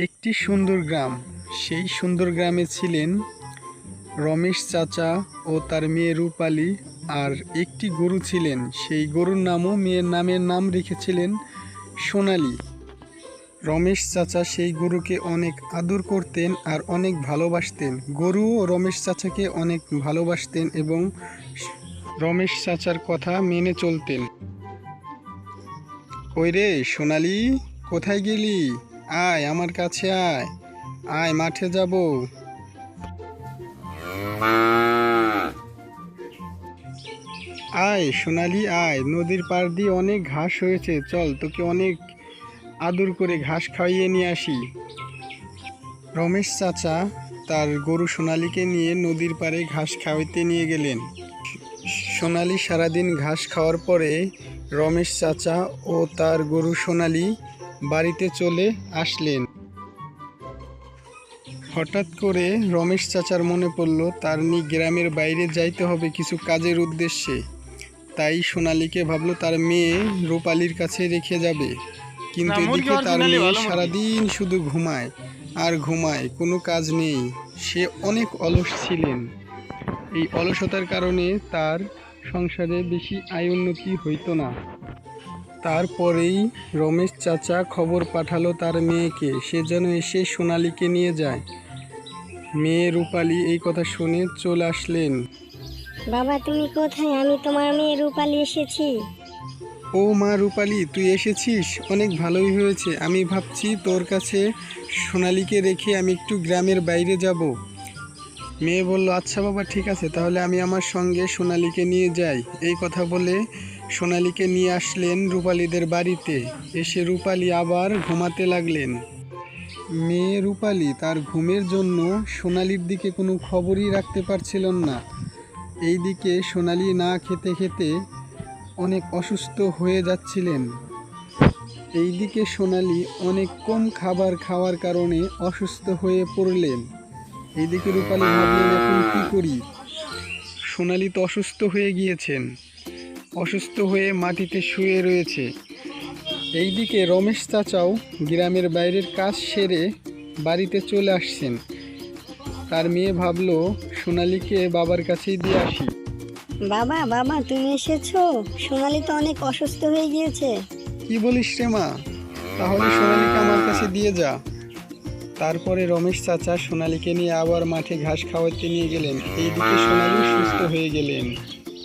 একটি সুন্দর গ্রাম। সেই সুন্দর গ্রামে ছিলেন রমেশ চাচা ও তার মেয়ে রূপালী, আর একটি গরু ছিলেন। সেই গরুর নামও মেয়ের নাম রেখেছিলেন সোনালী। রমেশ চাচা সেই গরুকে অনেক আদর করতেন আর অনেক ভালোবাসতেন। গরুও রমেশ চাচাকে অনেক ভালোবাসতেন এবং রমেশ চাচার কথা মেনে চলতেন। কই রে সোনালী, কোথায় গেলি? আয় আমার কাছে আয়, আয় মাঠে যাব। আয় সোনালী আয়, নদীর পাড় দিয়ে অনেক ঘাস হয়েছে, চল তোকে অনেক আদর করে ঘাস খাইয়ে নিয়ে আসি। রমেশ চাচা তার গরু সোনালীকে নিয়ে নদীর পাড়ে ঘাস খাওয়াইতে নিয়ে গেলেন। সোনালী সারাদিন ঘাস খাওয়ার পরে রমেশ চাচা ও তার গরু সোনালী বাড়িতে চলে আসলেন। হঠাৎ করে রমেশ চাচার মনে পড়ল তার গ্রামের বাইরে যাইতে হবে কিছু কাজের উদ্দেশ্যে। তাই সোনালীকে ভাবলো তার মেয়ে রূপালীর কাছে রেখে যাবে। কিন্তু এদিকে তার মেয়ে সারাদিন শুধু ঘুমায় আর ঘুমায়, কোনো কাজ নেই। সে অনেক অলস ছিলেন। এই অলসতার কারণে তার সংসারে বেশি আয় উন্নতি হইতো না। তারপরেই রমেশ চাচা খবর পাঠালো তার মেয়েকে, সে যেন এসে সোনালীকে নিয়ে যায়। মেয়ে রূপালী এই কথা শুনে চলে আসলেন। বাবা তুমি কোথায়? আমি তোমার মেয়ে রূপালী এসেছি। ও মা রূপালী, তুই এসেছিস, অনেক ভালোই হয়েছে। আমি ভাবছি তোর কাছে সোনালীকে রেখে আমি একটু গ্রামের বাইরে যাব। মেয়ে বলল, আচ্ছা বাবা ঠিক আছে, তাহলে আমি আমার সঙ্গে সোনালীকে নিয়ে যাই। এই কথা বলে সোনালীকে নিয়ে আসলেন রূপালীদের বাড়িতে। এসে রূপালী আবার ঘুমাতে লাগলেন। মেয়ে রূপালী তার ঘুমের জন্য সোনালীর দিকে কোনো খবরই রাখতে পারছিলেন না। এইদিকে সোনালী না খেতে খেতে অনেক অসুস্থ হয়ে যাচ্ছিলেন। এইদিকে সোনালী অনেক কম খাবার খাওয়ার কারণে অসুস্থ হয়ে পড়লেন। এইদিকে রূপালী ভাবলেন, এখন কি করি? সোনালী তো অসুস্থ হয়ে গিয়েছেন, অসুস্থ হয়ে মাটিতে শুয়ে রয়েছে। এইদিকে রমেশ চাচাও গ্রামের বাইরের কাজ সেরে বাড়িতে চলে আসছেন। তার মেয়ে ভাবলো সোনালীকে বাবার কাছেই দিয়ে আসি। বাবা বাবা তুমি এসেছো? সোনালী তো অনেক অসুস্থ হয়ে গিয়েছে। কি বলিস রে মা? তাহলে সোনালীকে আমার কাছে দিয়ে যা। তারপরে রমেশ চাচা সোনালীকে নিয়ে আবার মাঠে ঘাস খাওয়াতে নিয়ে গেলেন। এইদিকে সোনালী সুস্থ হয়ে গেলেন।